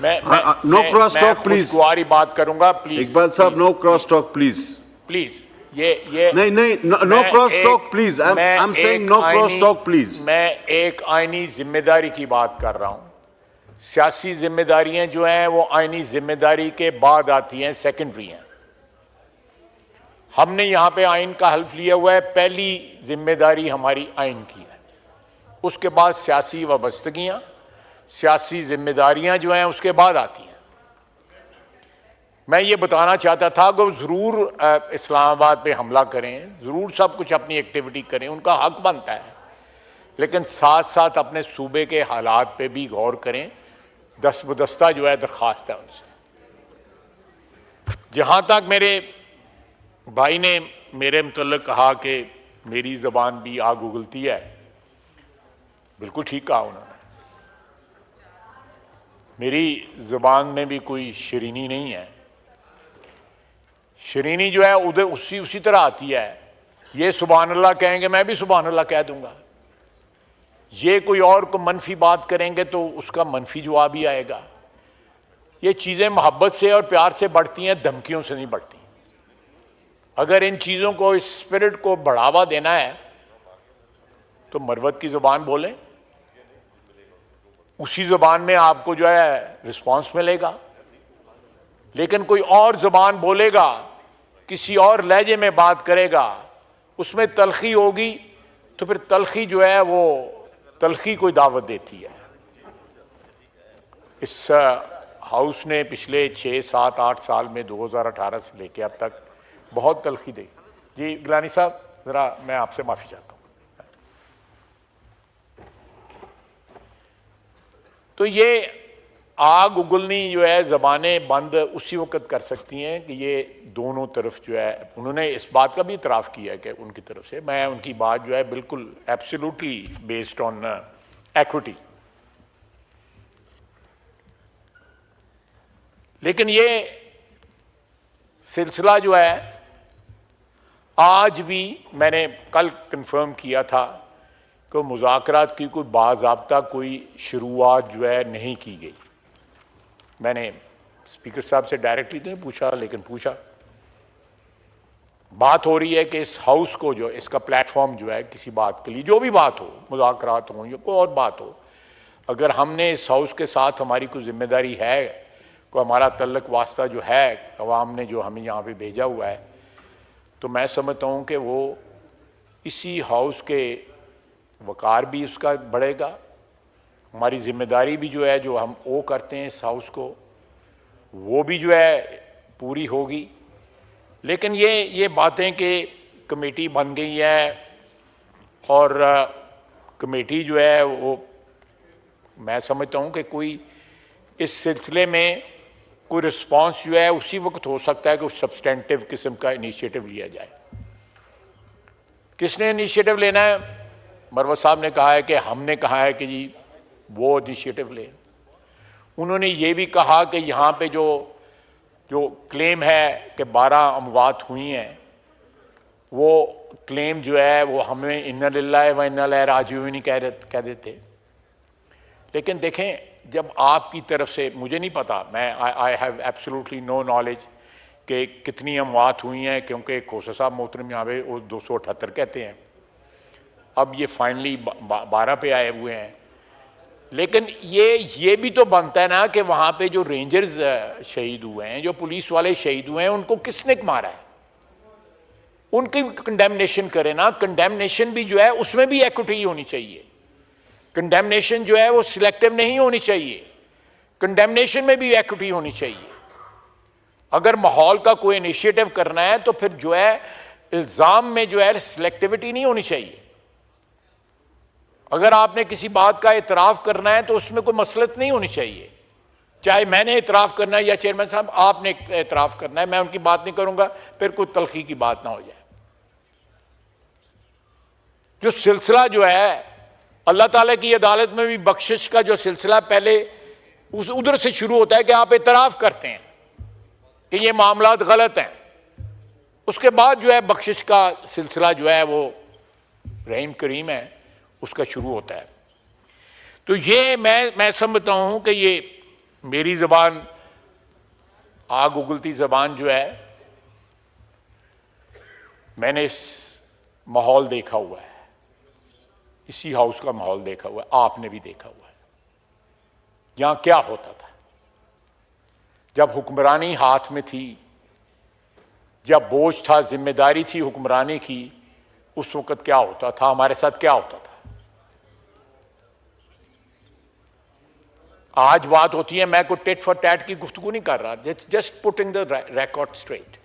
Know cross talk please. خوشگواری بات کروں گا پلیز. اقبال صاحب no cross talk please. Please یہ نہیں no cross talk please. I am seeing no cross talk please. میں ایک آئینی ذمہ داری کی بات کر رہا ہوں. سیاسی ذمہ داریاں جو ہیں وہ آئینی ذمہ داری کے بعد آتی ہیں, سیکنڈری ہیں. ہم نے یہاں پہ آئین کا حلف لیا ہوا ہے, پہلی ذمہ داری ہماری آئین کی ہے, اس کے بعد سیاسی وابستگیاں, سیاسی ذمہ داریاں جو ہیں اس کے بعد آتی ہیں. میں یہ بتانا چاہتا تھا کہ وہ ضرور اسلام آباد پہ حملہ کریں, ضرور سب کچھ اپنی ایکٹیویٹی کریں, ان کا حق بنتا ہے, لیکن ساتھ ساتھ اپنے صوبے کے حالات پہ بھی غور کریں. دست بدستہ جو ہے درخواست ہے ان سے. جہاں تک میرے بھائی نے میرے متعلق کہا کہ میری زبان بھی آگ اگلتی ہے, بالکل ٹھیک کہا انہوں نے. میری زبان میں بھی کوئی شرینی نہیں ہے. شرینی جو ہے ادھر اسی طرح آتی ہے. یہ سبحان اللہ کہیں گے میں بھی سبحان اللہ کہہ دوں گا. یہ کوئی اور کو منفی بات کریں گے تو اس کا منفی جواب ہی آئے گا. یہ چیزیں محبت سے اور پیار سے بڑھتی ہیں, دھمکیوں سے نہیں بڑھتی. اگر ان چیزوں کو, اس اسپرٹ کو بڑھاوا دینا ہے تو مروت کی زبان بولیں, اسی زبان میں آپ کو جو ہے رسپانس ملے گا. لیکن کوئی اور زبان بولے گا, کسی اور لہجے میں بات کرے گا, اس میں تلخی ہوگی تو پھر تلخی جو ہے وہ تلخی کوئی دعوت دیتی ہے. اس ہاؤس نے پچھلے 6, 7, 8 سال میں 2018 سے لے کے اب تک بہت تلخی دی. جی گیلانی صاحب ذرا میں آپ سے معافی چاہتا ہوں. تو یہ آگ اگلنی جو ہے زبانیں بند اسی وقت کر سکتی ہیں کہ یہ دونوں طرف جو ہے, انہوں نے اس بات کا بھی اعتراف کیا ہے کہ ان کی طرف سے, میں ان کی بات جو ہے بالکل ایبسلیوٹلی بیسڈ آن ایکوٹی. لیکن یہ سلسلہ جو ہے آج بھی, میں نے کل کنفرم کیا تھا کہ مذاکرات کی کوئی باضابطہ کوئی شروعات جو ہے نہیں کی گئی. میں نے اسپیکر صاحب سے ڈائریکٹلی تو نہیں پوچھا, لیکن پوچھا. بات ہو رہی ہے کہ اس ہاؤس کو جو اس کا پلیٹ فارم جو ہے کسی بات کے لیے, جو بھی بات ہو, مذاکرات ہوں یا کوئی اور بات ہو, اگر ہم نے اس ہاؤس کے ساتھ ہماری کوئی ذمہ داری ہے, کوئی ہمارا تعلق واسطہ جو ہے عوام نے جو ہمیں یہاں پہ بھیجا ہوا ہے, تو میں سمجھتا ہوں کہ وہ اسی ہاؤس کے وقار بھی اس کا بڑھے گا, ہماری ذمہ داری بھی جو ہے جو ہم او کرتے ہیں اس ہاؤس کو وہ بھی جو ہے پوری ہوگی. لیکن یہ باتیں کہ کمیٹی بن گئی ہے اور کمیٹی جو ہے وہ, میں سمجھتا ہوں کہ کوئی اس سلسلے میں کوئی رسپانس جو ہے اسی وقت ہو سکتا ہے کہ سبسٹینٹیو قسم کا انیشیٹو لیا جائے. کس نے انیشیٹو لینا ہے؟ مروت صاحب نے کہا ہے کہ ہم نے کہا ہے کہ جی وہ انیشیٹو لے. انہوں نے یہ بھی کہا کہ یہاں پہ جو کلیم ہے کہ 12 اموات ہوئی ہیں, وہ کلیم جو ہے وہ ہمیں انا للہ و انا الیہ راجعون کہہ دیتے. لیکن دیکھیں جب آپ کی طرف سے, مجھے نہیں پتا, میں I have absolutely no knowledge کہ کتنی اموات ہوئی ہیں, کیونکہ کھوسہ صاحب محترم یہاں پہ وہ 278 کہتے ہیں, اب یہ فائنلی 12 پہ آئے ہوئے ہیں. لیکن یہ بھی تو بنتا ہے نا کہ وہاں پہ جو رینجرز شہید ہوئے ہیں, جو پولیس والے شہید ہوئے ہیں, ان کو کس نے مارا ہے, ان کی کنڈیمنیشن کرے نا. کنڈیمنیشن بھی جو ہے اس میں بھی ایکوٹی ہونی چاہیے. کنڈیمنیشن جو ہے وہ سلیکٹیو نہیں ہونی چاہیے, کنڈیمنیشن میں بھی ایکوٹی ہونی چاہیے. اگر ماحول کا کوئی انیشیٹو کرنا ہے تو پھر جو ہے الزام میں جو ہے سلیکٹیوٹی نہیں ہونی چاہیے. اگر آپ نے کسی بات کا اعتراف کرنا ہے تو اس میں کوئی مصلحت نہیں ہونی چاہیے, چاہے میں نے اعتراف کرنا ہے یا چیئرمین صاحب آپ نے اعتراف کرنا ہے, میں ان کی بات نہیں کروں گا, پھر کوئی تلخی کی بات نہ ہو جائے. جو سلسلہ جو ہے اللہ تعالیٰ کی عدالت میں بھی بخشش کا جو سلسلہ پہلے ادھر سے شروع ہوتا ہے کہ آپ اعتراف کرتے ہیں کہ یہ معاملات غلط ہیں, اس کے بعد جو ہے بخشش کا سلسلہ جو ہے وہ رحیم کریم ہے اس کا شروع ہوتا ہے. تو یہ میں سمجھتا ہوں کہ یہ میری زبان آگ اگلتی زبان جو ہے، میں نے اس ماحول دیکھا ہوا ہے، اسی ہاؤس کا ماحول دیکھا ہوا ہے، آپ نے بھی دیکھا ہوا ہے یہاں کیا ہوتا تھا جب حکمرانی ہاتھ میں تھی، جب بوجھ تھا، ذمہ داری تھی حکمرانی کی، اس وقت کیا ہوتا تھا، ہمارے ساتھ کیا ہوتا تھا۔ آج بات ہوتی ہے، میں کوئی ٹیٹ فار ٹیٹ کی گفتگو نہیں کر رہا، just putting the record straight,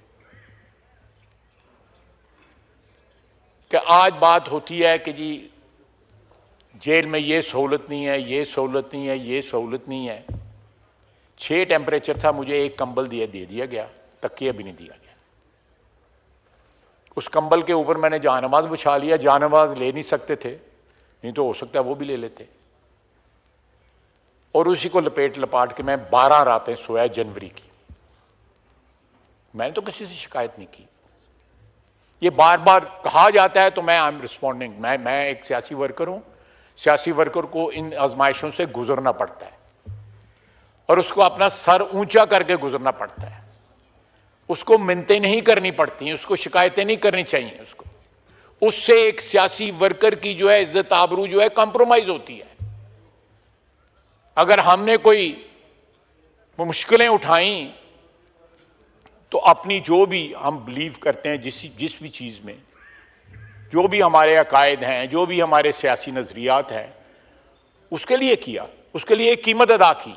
کہ آج بات ہوتی ہے کہ جی جیل میں یہ سہولت نہیں ہے، یہ سہولت نہیں ہے، یہ سہولت نہیں ہے۔ 6 ٹیمپریچر تھا، مجھے ایک کمبل دے دیا گیا، تکیہ بھی نہیں دیا گیا۔ اس کمبل کے اوپر میں نے جان نماز بچھا لیا، جان نماز لے نہیں سکتے تھے، نہیں تو ہو سکتا ہے وہ بھی لے لیتے، اور اسی کو لپاٹ کے میں 12 راتیں سویا جنوری کی۔ میں نے تو کسی سے شکایت نہیں کی، یہ بار بار کہا جاتا ہے تو میں آئی ایم رسپونڈنگ، میں ایک سیاسی ورکر ہوں، سیاسی ورکر کو ان آزمائشوں سے گزرنا پڑتا ہے، اور اس کو اپنا سر اونچا کر کے گزرنا پڑتا ہے، اس کو منتیں نہیں کرنی پڑتی، اس کو شکایتیں نہیں کرنی چاہیے، اس سے ایک سیاسی ورکر کی جو ہے عزت آبرو جو ہے کمپرومائز ہوتی ہے۔ اگر ہم نے کوئی مشکلیں اٹھائیں تو اپنی جو بھی ہم بلیو کرتے ہیں، جس بھی چیز میں، جو بھی ہمارے عقائد ہیں، جو بھی ہمارے سیاسی نظریات ہیں، اس کے لیے کیا، اس کے لیے ایک قیمت ادا کی۔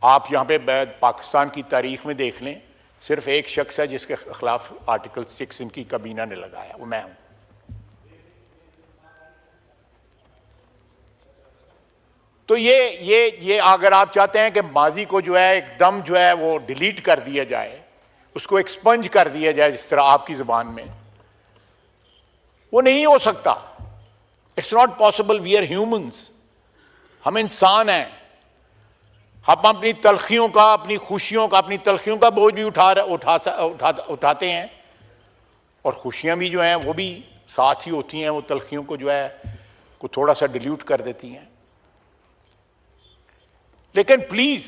آپ یہاں پہ پاکستان کی تاریخ میں دیکھ لیں، صرف ایک شخص ہے جس کے خلاف آرٹیکل 6 ان کی کابینہ نے لگایا، وہ میں ہوں۔ تو یہ اگر آپ چاہتے ہیں کہ ماضی کو جو ہے ایک دم جو ہے وہ ڈیلیٹ کر دیا جائے، اس کو ایکسپنج کر دیا جائے جس طرح آپ کی زبان میں، وہ نہیں ہو سکتا۔ It's not possible, we are humans, ہم انسان ہیں، ہم اپنی تلخیوں کا، اپنی خوشیوں کا، اپنی تلخیوں کا بوجھ بھی اٹھاتے ہیں، اور خوشیاں بھی جو ہیں وہ بھی ساتھ ہی ہوتی ہیں، وہ تلخیوں کو جو ہے کو تھوڑا سا ڈیلیوٹ کر دیتی ہیں۔ لیکن پلیز،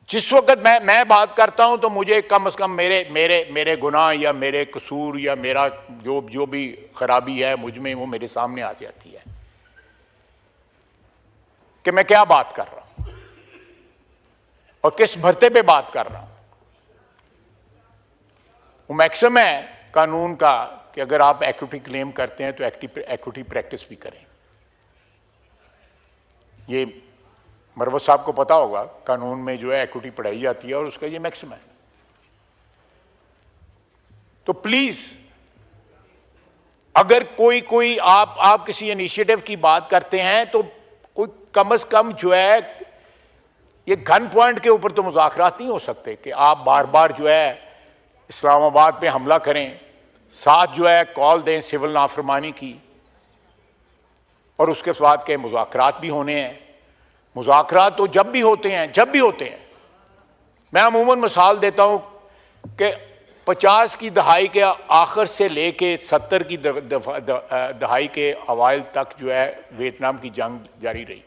جس وقت میں بات کرتا ہوں تو مجھے کم از کم میرے گناہ یا میرے قصور یا میرا جو بھی خرابی ہے مجھ میں، وہ میرے سامنے آ جاتی ہے کہ میں کیا بات کر رہا ہوں اور کس بھرتے پہ بات کر رہا ہوں۔ وہ میکسم ہے قانون کا کہ اگر آپ ایکوٹی کلیم کرتے ہیں تو ایکوٹی پریکٹس بھی کریں۔ یہ مروت صاحب کو پتا ہوگا، قانون میں جو ہے ایکوٹی پڑھائی جاتی ہے اور اس کا یہ میکسم ہے۔ تو پلیز، اگر کوئی آپ کسی انیشیٹو کی بات کرتے ہیں تو کوئی کم از کم جو ہے یہ گن پوائنٹ کے اوپر تو مذاکرات نہیں ہو سکتے کہ آپ بار بار جو ہے اسلام آباد پہ حملہ کریں، ساتھ جو ہے کال دیں سول نافرمانی کی، اور اس کے بعد کے مذاکرات بھی ہونے ہیں۔ مذاکرات تو جب بھی ہوتے ہیں، میں عموماً مثال دیتا ہوں کہ 50 کی دہائی کے آخر سے لے کے 70 کی دہائی کے اوائل تک جو ہے ویتنام کی جنگ جاری رہی۔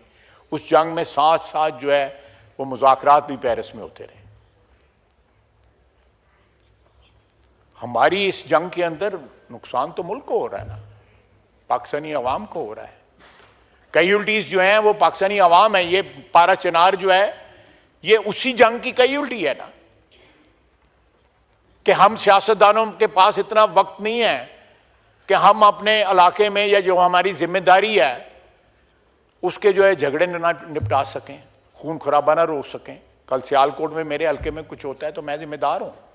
اس جنگ میں ساتھ جو ہے وہ مذاکرات بھی پیرس میں ہوتے رہے۔ ہماری اس جنگ کے اندر نقصان تو ملک کو ہو رہا ہے نا، پاکستانی عوام کو ہو رہا ہے۔ کیجولٹیز جو ہیں وہ پاکستانی عوام ہیں۔ یہ پارا چنار جو ہے یہ اسی جنگ کی کیجولٹی ہے نا، کہ ہم سیاستدانوں کے پاس اتنا وقت نہیں ہے کہ ہم اپنے علاقے میں یا جو ہماری ذمہ داری ہے اس کے جو ہے جھگڑے نہ نپٹا سکیں، خون خرابہ نہ روک سکیں۔ کل سیالکوٹ میں میرے حلقے میں کچھ ہوتا ہے تو میں ذمہ دار ہوں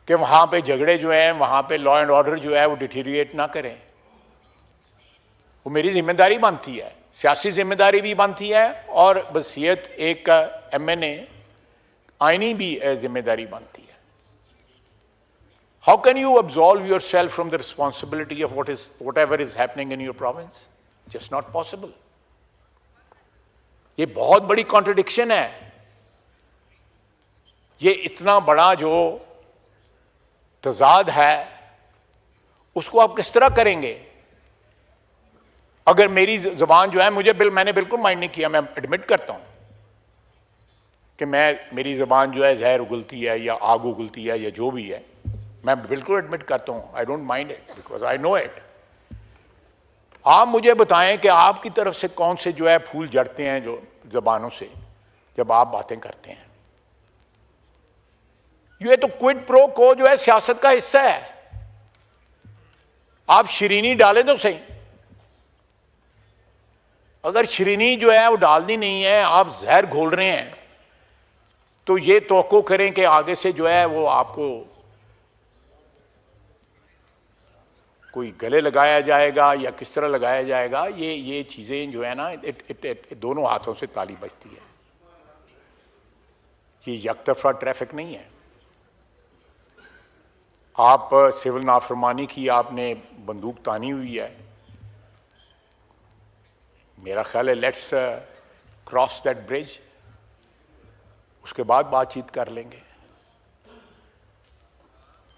کہ وہاں پہ جھگڑے جو ہیں، وہاں پہ لا اینڈ آرڈر جو ہے وہ ڈیٹیریٹ نہ کریں۔ وہ میری ذمہ داری بنتی ہے، سیاسی ذمہ داری بھی بنتی ہے، اور بحیثیت ایک MN آئینی بھی ذمہ داری بنتی ہے۔ How can you absolve yourself from the responsibility of whatever is happening in your province? Just not possible. یہ بہت بڑی کانٹرڈکشن ہے۔ یہ اتنا بڑا جو تضاد ہے اس کو آپ کس طرح کریں گے؟ اگر میری زبان جو ہے میں نے بالکل مائنڈ نہیں کیا، میں ایڈمٹ کرتا ہوں کہ میری زبان جو ہے زہر اگلتی ہے یا آگ اگلتی ہے یا جو بھی ہے، میں بالکل ایڈمٹ کرتا ہوں. I don't mind it because I know it. آپ مجھے بتائیں کہ آپ کی طرف سے کون سے جو ہے پھول جڑتے ہیں جو زبانوں سے جب آپ باتیں کرتے ہیں. یہ تو کوئڈ پرو کو جو ہے سیاست کا حصہ ہے. آپ شرینی ڈالیں تو صحیح. اگر شرینی جو ہے وہ ڈالنی نہیں ہے، آپ زہر گھول رہے ہیں، تو یہ توقع کریں کہ آگے سے جو ہے وہ آپ کو کوئی گلے لگایا جائے گا یا کس طرح لگایا جائے گا. یہ چیزیں جو ہے نا دونوں ہاتھوں سے تالی بجتی ہے. یہ یک طرفہ ٹریفک نہیں ہے. آپ سول نافرمانی کی آپ نے بندوق تانی ہوئی ہے. میرا خیال ہے لیٹس کراس دیٹ برج، اس کے بعد بات چیت کر لیں گے.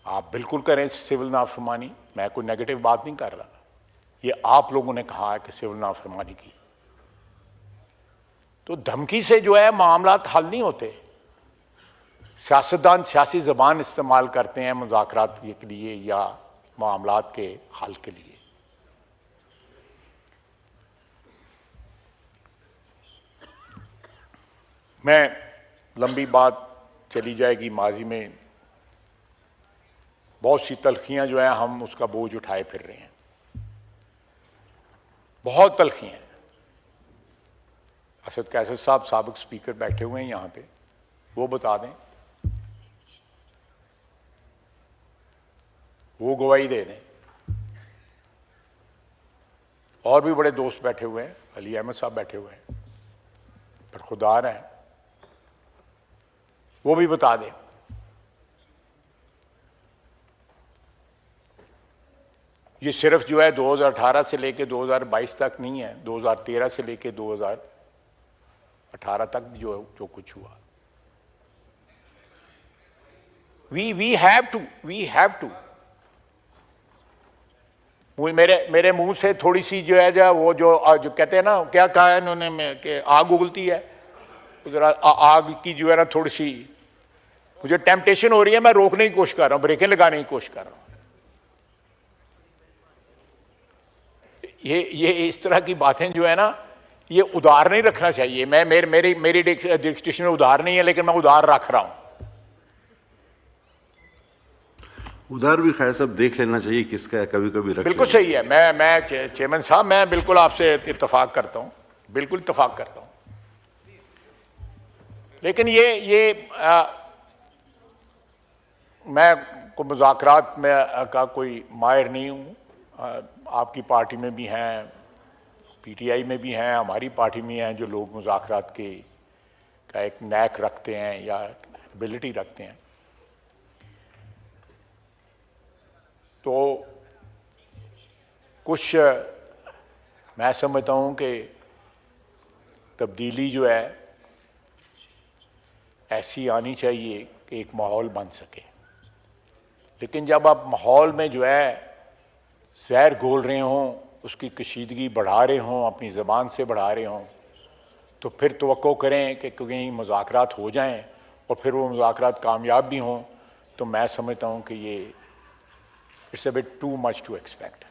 آپ بالکل کریں سول نافرمانی، میں کوئی نیگیٹو بات نہیں کر رہا. یہ آپ لوگوں نے کہا ہے کہ سول نافرمانی کی. تو دھمکی سے جو ہے معاملات حل نہیں ہوتے. سیاستدان سیاسی زبان استعمال کرتے ہیں مذاکرات کے لیے یا معاملات کے حل کے لیے. میں لمبی بات چلی جائے گی. ماضی میں بہت سی تلخیاں جو ہیں ہم اس کا بوجھ اٹھائے پھر رہے ہیں. بہت تلخیاں. اسد کیسر صاحب سابق سپیکر بیٹھے ہوئے ہیں یہاں پہ، وہ بتا دیں، وہ گواہی دے دیں. اور بھی بڑے دوست بیٹھے ہوئے ہیں، علی احمد صاحب بیٹھے ہوئے ہیں، برخودار ہیں، وہ بھی بتا دیں. یہ صرف جو ہے 2018 سے لے کے 2022 تک نہیں ہے، 2013 سے لے کے 2018 تک جو کچھ ہوا. we have to میرے منہ سے تھوڑی سی جو ہے وہ جو کہتے ہیں نا، کیا کہا ہے انہوں نے کہ آگ اگلتی ہے، ذرا آگ کی جو ہے نا تھوڑی سی مجھے ٹیمپٹیشن ہو رہی ہے، میں روکنے کی کوشش کر رہا ہوں، بریکیں لگانے کی کوشش کر رہا ہوں. یہ اس طرح کی باتیں جو ہے نا، یہ ادار نہیں رکھنا چاہیے. میری ڈکشن میں ادار نہیں ہے، لیکن میں ادار رکھ رہا ہوں. ادھر بھی خیر صاحب دیکھ لینا چاہیے کس کا ہے، کبھی کبھی رکھ بالکل صحیح ہے. میں چیئرمین صاحب، میں بالکل آپ سے اتفاق کرتا ہوں، بالکل اتفاق کرتا ہوں. لیکن یہ میں کوئی مذاکرات میں کا کوئی ماہر نہیں ہوں. آپ کی پارٹی میں بھی ہیں، پی ٹی آئی میں بھی ہیں، ہماری پارٹی میں ہیں جو لوگ مذاکرات کا ایک نیک رکھتے ہیں یا ایبلٹی رکھتے ہیں. تو کچھ میں سمجھتا ہوں کہ تبدیلی جو ہے ایسی آنی چاہیے کہ ایک ماحول بن سکے. لیکن جب آپ ماحول میں جو ہے زہر گھول رہے ہوں، اس کی کشیدگی بڑھا رہے ہوں، اپنی زبان سے بڑھا رہے ہوں، تو پھر توقع کریں کہ کہیں مذاکرات ہو جائیں اور پھر وہ مذاکرات کامیاب بھی ہوں، تو میں سمجھتا ہوں کہ یہ it's a bit too much to expect.